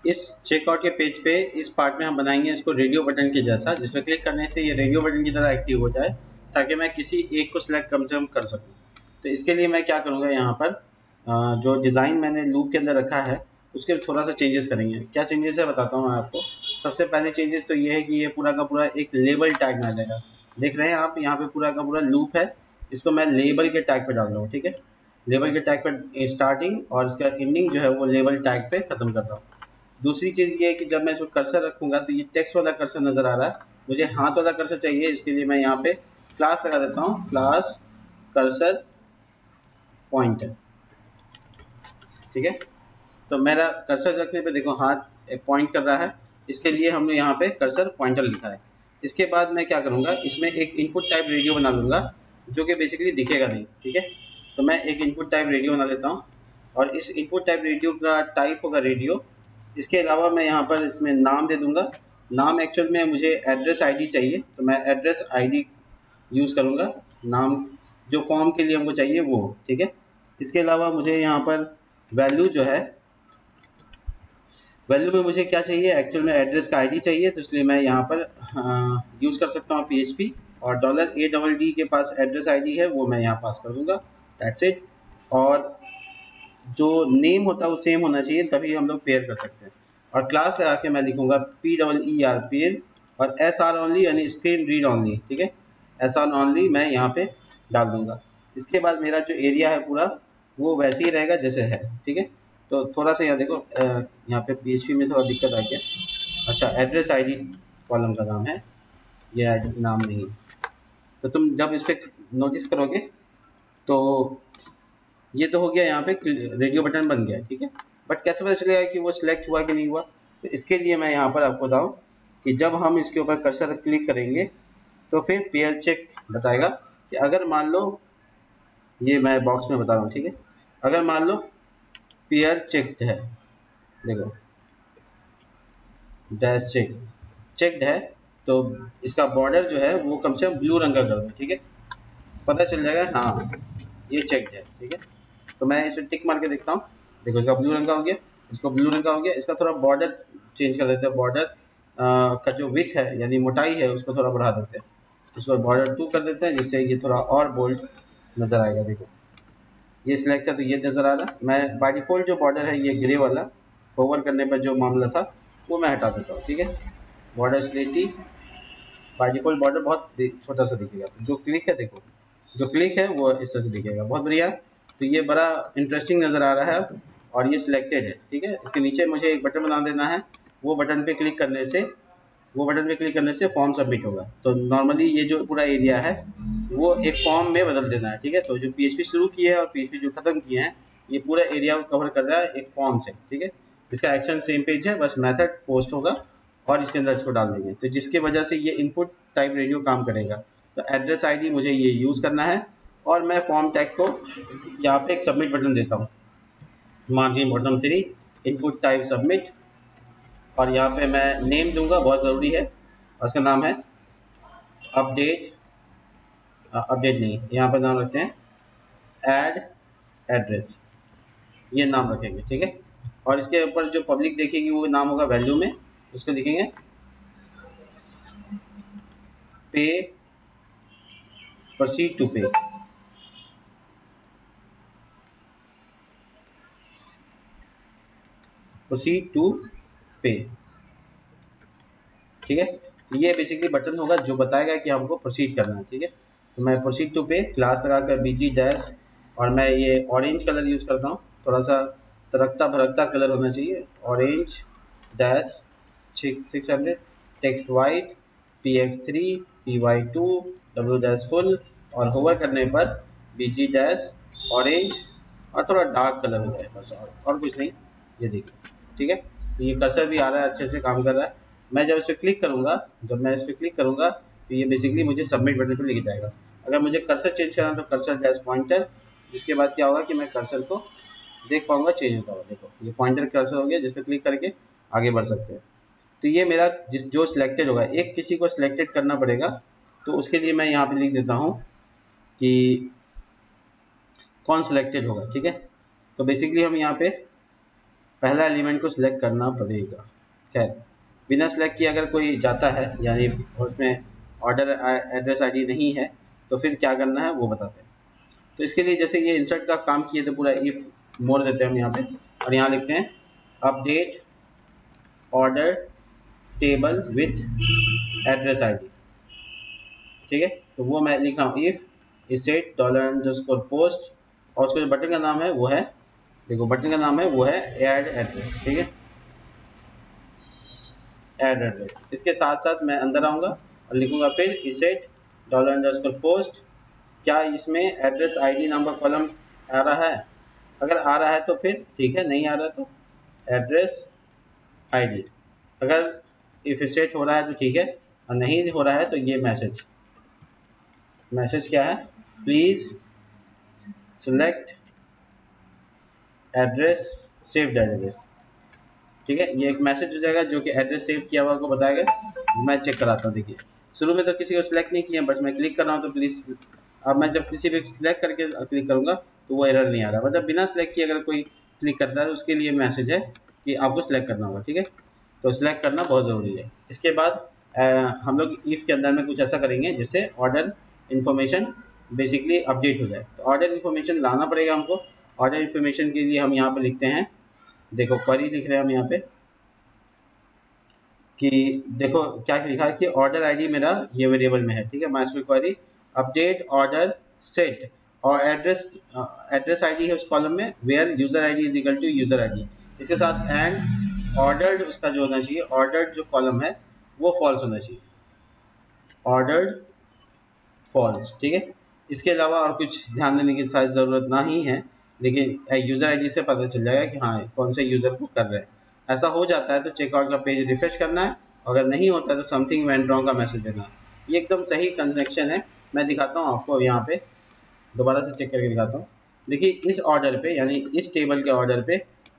इस चेकआउट के पेज पे इस पार्ट में हम बनाएंगे इसको रेडियो बटन के जैसा, जिसमें क्लिक करने से ये रेडियो बटन की तरह एक्टिव हो जाए, ताकि मैं किसी एक को सिलेक्ट कम से कम कर सकूं। तो इसके लिए मैं क्या करूंगा, यहाँ पर जो डिज़ाइन मैंने लूप के अंदर रखा है उसके थोड़ा सा चेंजेस करेंगे। क्या चेंजेस है बताता हूँ मैं आपको। सबसे पहले चेंजेस तो ये है कि ये पूरा का पूरा एक लेबल टैग में आ जाएगा। देख रहे हैं आप, यहाँ पे पूरा का पूरा लूप है, इसको मैं लेबल के टैग पे डाल रहा हूँ। ठीक है, लेबल के टैग पर स्टार्टिंग और इसका एंडिंग जो है वो लेबल टैग पे खत्म कर रहा हूँ। दूसरी चीज़ ये है कि जब मैं इसको कर्सर रखूंगा तो ये टेक्स्ट वाला कर्सर नज़र आ रहा है, मुझे हाथ वाला कर्सर चाहिए। इसके लिए मैं यहाँ पे क्लास लगा देता हूँ, क्लास कर्सर पॉइंटर। ठीक है, तो मेरा कर्सर रखने पे देखो हाथ पॉइंट कर रहा है, इसके लिए हमने यहाँ पे कर्सर पॉइंटर लिखा है। इसके बाद मैं क्या करूँगा, इसमें एक इनपुट टाइप रेडियो बना लूँगा जो कि बेसिकली दिखेगा नहीं। ठीक है, तो मैं एक इनपुट टाइप रेडियो बना लेता हूँ और इस इनपुट टाइप रेडियो का टाइप होगा रेडियो। इसके अलावा मैं यहाँ पर इसमें नाम दे दूँगा। नाम एक्चुअल में मुझे एड्रेस आईडी चाहिए, तो मैं एड्रेस आईडी यूज़ करूँगा। नाम जो फॉर्म के लिए हमको चाहिए वो। ठीक है, इसके अलावा मुझे यहाँ पर वैल्यू जो है, वैल्यू में मुझे क्या चाहिए, एक्चुअल में एड्रेस का आईडी चाहिए, तो इसलिए मैं यहाँ पर यूज़ कर सकता हूँ PHP और $ADD के पास एड्रेस आईडी है वो मैं यहाँ पास कर दूँगा। That's it. और जो नेम होता है वो सेम होना चाहिए, तभी हम लोग पेयर कर सकते हैं। और क्लास लगा के मैं लिखूँगा PEER पेयर और SR ओनली यानी स्क्रीन रीड ओनली। ठीक है, SR ओनली मैं यहाँ पे डाल दूँगा। इसके बाद मेरा जो एरिया है पूरा वो वैसे ही रहेगा जैसे है। ठीक है, तो थोड़ा सा यहाँ देखो, यहाँ पे PHP में थोड़ा दिक्कत आ गया। अच्छा, एड्रेस आईडी कॉलम का नाम है, ये आईडी नाम नहीं है। तो तुम जब इस पर नोटिस करोगे तो ये तो हो गया, यहाँ पे रेडियो बटन बन गया। ठीक है, बट कैसे पता चलेगा कि वो सिलेक्ट हुआ कि नहीं हुआ? तो इसके लिए मैं यहाँ पर आपको बताऊँ कि जब हम इसके ऊपर कर्सर क्लिक करेंगे तो फिर पेयर चेक बताएगा कि अगर मान लो, ये मैं बॉक्स में बता रहा हूँ। ठीक है, अगर मान लो पेयर चेक्ड है, देखो डैश चेक्ड है, तो इसका बॉर्डर जो है वो कम से कम ब्लू रंग का कर दो। ठीक है, पता चल जाएगा हाँ ये चेक्ड है। ठीक है, तो मैं इसे टिक मार के देखता हूँ। देखो इसका ब्लू रंग का हो गया, इसको ब्लू रंग का हो गया। इसका थोड़ा बॉर्डर चेंज कर देते हैं, बॉर्डर का जो विड्थ है यानी मोटाई है उसको थोड़ा बढ़ा देते हैं। इसको बॉर्डर 2 कर देते हैं, जिससे ये थोड़ा और बोल्ड नज़र आएगा। देखो ये सिलेक्ट है तो ये नज़र आ रहा है। मैं बाय डिफ़ॉल्ट जो बॉर्डर है ये ग्रे वाला होवर करने पर जो मामला था वो मैं हटा देता हूँ। ठीक है, बॉर्डर स्लेटी, बाय डिफ़ॉल्ट बॉर्डर बहुत छोटा सा दिखेगा। तो जो क्लिक है, देखो जो क्लिक है वो इस तरह से दिखेगा। बहुत बढ़िया, तो ये बड़ा इंटरेस्टिंग नज़र आ रहा है अब, और ये सिलेक्टेड है। ठीक है, इसके नीचे मुझे एक बटन बना देना है, वो बटन पे क्लिक करने से फॉर्म सबमिट होगा। तो नॉर्मली ये जो पूरा एरिया है वो एक फॉर्म में बदल देना है। ठीक है, तो जो PHP शुरू किए है और PHP जो खत्म किए हैं, ये पूरा एरिया को कवर कर रहा है एक फॉर्म से। ठीक है, इसका एक्शन सेम पेज है, बस मेथड पोस्ट होगा और इसके अंदर इसको डाल देंगे, तो जिसकी वजह से ये इनपुट टाइप रेडियो काम करेगा। तो एड्रेस आईडी मुझे ये यूज़ करना है और मैं फॉर्म टैग को यहाँ पे एक सबमिट बटन देता हूँ, margin bottom 3, input type submit. और यहाँ पे मैं नेम दूंगा, बहुत ज़रूरी है, और उसका नाम है अपडेट, अपडेट नहीं, यहाँ पर नाम रखते हैं ऐड एड्रेस, ये नाम रखेंगे। ठीक है, और इसके ऊपर जो पब्लिक देखेगी वो नाम होगा वैल्यू में, उसको लिखेंगे पे, प्रोसीड टू पे। प्रोसीड टू पे। ठीक है, ये बेसिकली बटन होगा जो बताएगा कि हमको प्रोसीड करना है। ठीक है, तो मैं प्रोसीड टू पे क्लास लगाकर BG डैश, और मैं ये ऑरेंज कलर यूज़ करता हूँ, थोड़ा सा तरकता भरकता कलर होना चाहिए। Orange dash 600, text white, PX3 PY2 W dash full, और होवर करने पर BG डैश ऑरेंज, और थोड़ा डार्क कलर हो जाए बस, और कुछ नहीं। ये देखिए, ठीक है, तो ये कर्सर भी आ रहा है, अच्छे से काम कर रहा है। मैं जब इस पर क्लिक करूँगा, तो ये बेसिकली मुझे सबमिट बटन पर लेके जाएगा। अगर मुझे कर्सर चेंज करना है तो कर्सर डैश पॉइंटर, जिसके बाद क्या होगा कि मैं कर्सर को देख पाऊंगा चेंज होता हुआ। देखो ये पॉइंटर कर्सर हो गया, जिस पर क्लिक करके आगे बढ़ सकते हैं। तो ये मेरा जो सिलेक्टेड होगा, एक किसी को सिलेक्टेड करना पड़ेगा, तो उसके लिए मैं यहाँ पे लिख देता हूँ कि कौन सिलेक्टेड होगा। ठीक है, तो बेसिकली हम यहाँ पे पहला एलिमेंट को सिलेक्ट करना पड़ेगा। खैर, बिना सिलेक्ट किए अगर कोई जाता है यानी उसमें ऑर्डर एड्रेस आईडी नहीं है तो फिर क्या करना है वो बताते हैं। तो इसके लिए जैसे ये इंसर्ट का काम किए तो पूरा इफ मोड़ देते हैं हम यहाँ पे और यहाँ लिखते हैं update order table with address ID. ठीक है, तो वो मैं लिख रहा हूँ इफ इसेट $_पोस्ट और उसका जो बटन का नाम है वो है, देखो बटन का नाम है वो है ऐड एड्रेस। ठीक है, ऐड एड्रेस। इसके साथ साथ मैं अंदर आऊँगा और लिखूँगा फिर इसेट $_पोस्ट। क्या इसमें एड्रेस आईडी नाम का कॉलम आ रहा है? अगर आ रहा है तो फिर ठीक है, नहीं आ रहा तो एड्रेस आईडी। अगर इफ सेट हो रहा है तो ठीक है और नहीं हो रहा है तो ये मैसेज, मैसेज क्या है, please select address saved address. ठीक है, ये एक मैसेज हो जाएगा जो कि एड्रेस सेव किया हुआ को बताएगा। मैं चेक कराता हूँ, देखिए शुरू में तो किसी को सिलेक्ट नहीं किया बस मैं क्लिक कर रहा हूँ तो प्लीज, अब मैं जब किसी भी सिलेक्ट करके क्लिक करूँगा तो वो एरर नहीं आ रहा, मतलब बिना सिलेक्ट किए अगर कोई क्लिक करता है तो उसके लिए मैसेज है कि आपको सिलेक्ट करना होगा। ठीक है, तो सिलेक्ट करना बहुत ज़रूरी है। इसके बाद हम लोग इफ़ के अंदर में कुछ ऐसा करेंगे जैसे ऑर्डर इन्फॉर्मेशन बेसिकली अपडेट हो जाए। तो ऑर्डर इन्फॉर्मेशन लाना पड़ेगा हमको। ऑर्डर इन्फॉर्मेशन के लिए हम यहाँ पे लिखते हैं, देखो क्वेरी लिख रहे हैं हम यहाँ पे कि देखो क्या लिखा है कि ऑर्डर आईडी मेरा ये वेरिएबल में है। ठीक है, MySQL query update order set और एड्रेस, एड्रेस आईडी है उस कॉलम में where user ID is equal to user ID. इसके साथ एंड ऑर्डर्ड उसका जो होना चाहिए, ऑर्डर्ड जो कॉलम है वो फॉल्स होना चाहिए, ऑर्डर्ड फॉल्स। ठीक है, इसके अलावा और कुछ ध्यान देने की शायद ज़रूरत ना ही है, लेकिन यूज़र आईडी से पता चल जाएगा कि हाँ कौन से यूज़र को कर रहे हैं। ऐसा हो जाता है तो चेकआउट का पेज रिफ्रेश करना है, अगर नहीं होता है तो समथिंग वेंट रॉन्ग का मैसेज देना है। ये एकदम सही कनेक्शन है। मैं दिखाता हूँ आपको यहाँ पे, दोबारा से चेक करके दिखाता हूँ। देखिए इस ऑर्डर पे यानी इस टेबल के ऑर्डर पे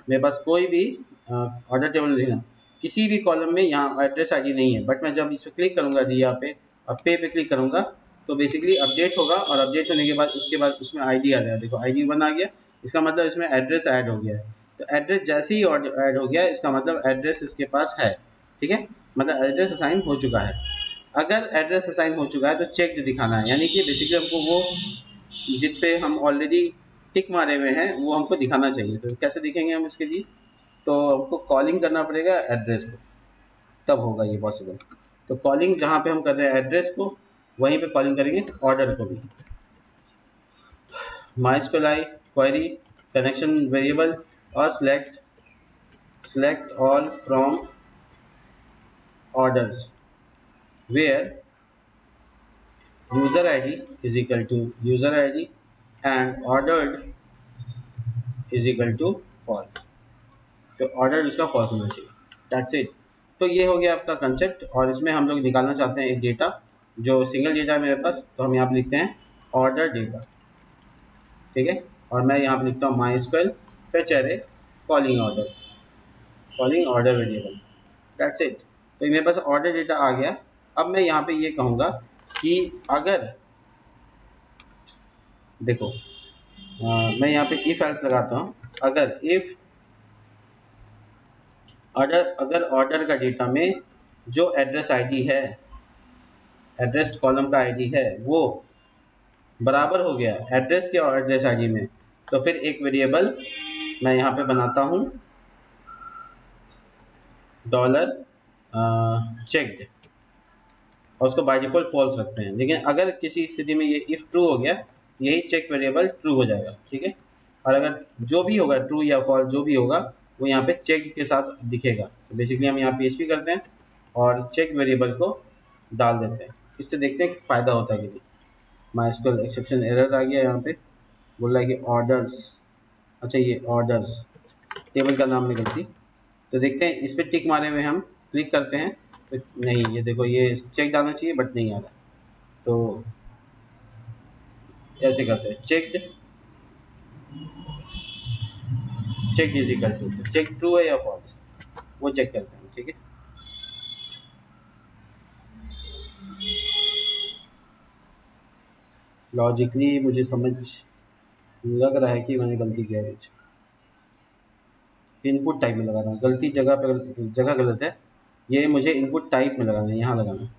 मेरे पास कोई भी ऑर्डर टेबल नहीं है, किसी भी कॉलम में यहाँ एड्रेस आईडी नहीं है, बट मैं जब इस पर क्लिक करूँगा रिया पे और पे क्लिक करूँगा तो बेसिकली अपडेट होगा और अपडेट होने के बाद उसके बाद उसमें आईडी आ जाएगा। देखो आईडी 1 आ गया, इसका मतलब इसमें एड्रेस ऐड हो गया है। तो एड्रेस जैसे ही ऐड हो गया इसका मतलब एड्रेस इसके पास है। ठीक है, मतलब एड्रेस असाइन हो चुका है। अगर एड्रेस असाइन हो चुका है तो चेक दिखाना है, यानी कि बेसिकली हमको वो जिस पे हम ऑलरेडी टिक मारे हुए हैं वो हमको दिखाना चाहिए। तो कैसे दिखेंगे हम इसके लिए, तो हमको कॉलिंग करना पड़ेगा एड्रेस को, तब होगा ये पॉसिबल। तो कॉलिंग जहाँ पे हम कर रहे हैं एड्रेस को वहीं पे कॉलिंग करेंगे ऑर्डर को भी। माइस्क्वेल क्वेरी कनेक्शन वेरिएबल और select all from orders where user ID is equal to user ID and ordered is equal to false. तो ऑर्डर उसका फॉल्स होना चाहिए, दैट्स इट। तो ये हो गया आपका कंसेप्ट और इसमें हम लोग निकालना चाहते हैं एक डेटा जो सिंगल डेटा है मेरे पास, तो हम यहाँ पे लिखते हैं ऑर्डर डेटा। ठीक है, और मैं यहाँ पे लिखता हूँ माई स्क्वेल फिर चेहरे calling order variable, that's it. तो मेरे पास ऑर्डर डेटा आ गया। अब मैं यहाँ पे ये कहूँगा कि अगर देखो मैं यहाँ पे इफ एल्स लगाता हूँ, अगर इफ अगर ऑर्डर का डेटा में जो एड्रेस आईडी है, एड्रेस कॉलम का आईडी है वो बराबर हो गया एड्रेस के और एड्रेस आईडी में, तो फिर एक वेरिएबल मैं यहाँ पे बनाता हूँ डॉलर चेक्ड और उसको बाय डिफॉल्ट फॉल्स रखते हैं। लेकिन अगर किसी स्थिति में ये इफ ट्रू हो गया यही चेक वेरिएबल ट्रू हो जाएगा। ठीक है, और अगर जो भी होगा ट्रू या फॉल्स जो भी होगा वो यहाँ पे चेक के साथ दिखेगा। तो बेसिकली हम यहाँ PHP करते हैं और चेक वेरिएबल को डाल देते हैं। इससे देखते हैं फ़ायदा होता है कि नहीं। माइस्क्वेल एक्सेप्शन एरर आ गया यहाँ पे, बोल रहा है कि ऑर्डर्स, अच्छा ये ऑर्डर्स टेबल का नाम में गलती। तो देखते हैं इस पर टिक मारे हुए हम क्लिक करते हैं तो नहीं, ये देखो ये चेक डालना चाहिए बट नहीं आ रहा। तो ऐसे करते हैं check is equal to check true है या फॉल्स वो चेक करते हैं। ठीक है, लॉजिकली मुझे समझ लग रहा है कि मैंने गलती किया है कुछ। इनपुट टाइप में लगा रहा हूँ, गलती जगह पर, जगह गलत है, ये मुझे इनपुट टाइप में लगाना है, यहाँ लगाना है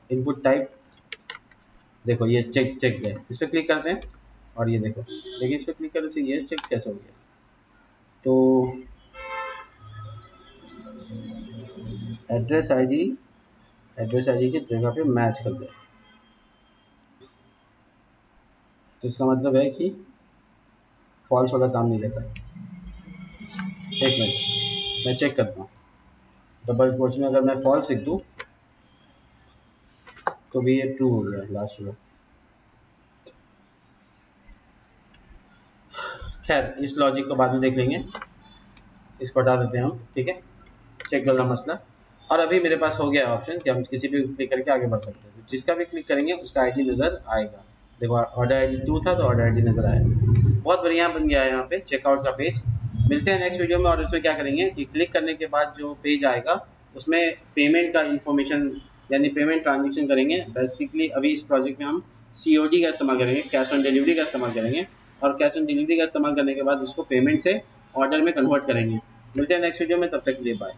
इनपुट टाइप। देखो ये चेक है, इस पर क्लिक करते हैं और ये देखो, देखिए इस पर क्लिक करने से ये चेक कैसे हो गया। तो एड्रेस आईडी, एड्रेस आईडी की जगह पे मैच कर जाए, तो इसका मतलब है कि फॉल्स वाला काम नहीं कर रहा है। एक मिनट मैं चेक करता हूँ, डबल कोट्स में अगर मैं फॉल्स लिख दूँ तो भी ये ट्रू हो गया लास्ट में। खैर इस लॉजिक को बाद में देख लेंगे, इसको हटा देते हैं हम, ठीक है, चेक वाला मसला। और अभी मेरे पास हो गया ऑप्शन कि हम किसी भी क्लिक करके आगे बढ़ सकते हैं, जिसका भी क्लिक करेंगे उसका आईडी नज़र आएगा। देखो ऑर्डर आईडी 2 था तो ऑर्डर आईडी नज़र आया, बहुत बढ़िया बन गया है यहाँ पे चेकआउट का पेज। मिलते हैं नेक्स्ट वीडियो में, और उसमें क्या करेंगे कि क्लिक करने के बाद जो पेज आएगा उसमें पेमेंट का इन्फॉर्मेशन, यानी पेमेंट ट्रांजेक्शन करेंगे। बेसिकली अभी इस प्रोजेक्ट में हम COD का इस्तेमाल करेंगे, कैश ऑन डिलीवरी का इस्तेमाल करेंगे, और कैश ऑन डिलीवरी का इस्तेमाल करने के बाद उसको पेमेंट से ऑर्डर में कन्वर्ट करेंगे। मिलते हैं नेक्स्ट वीडियो में, तब तक के लिए बाय।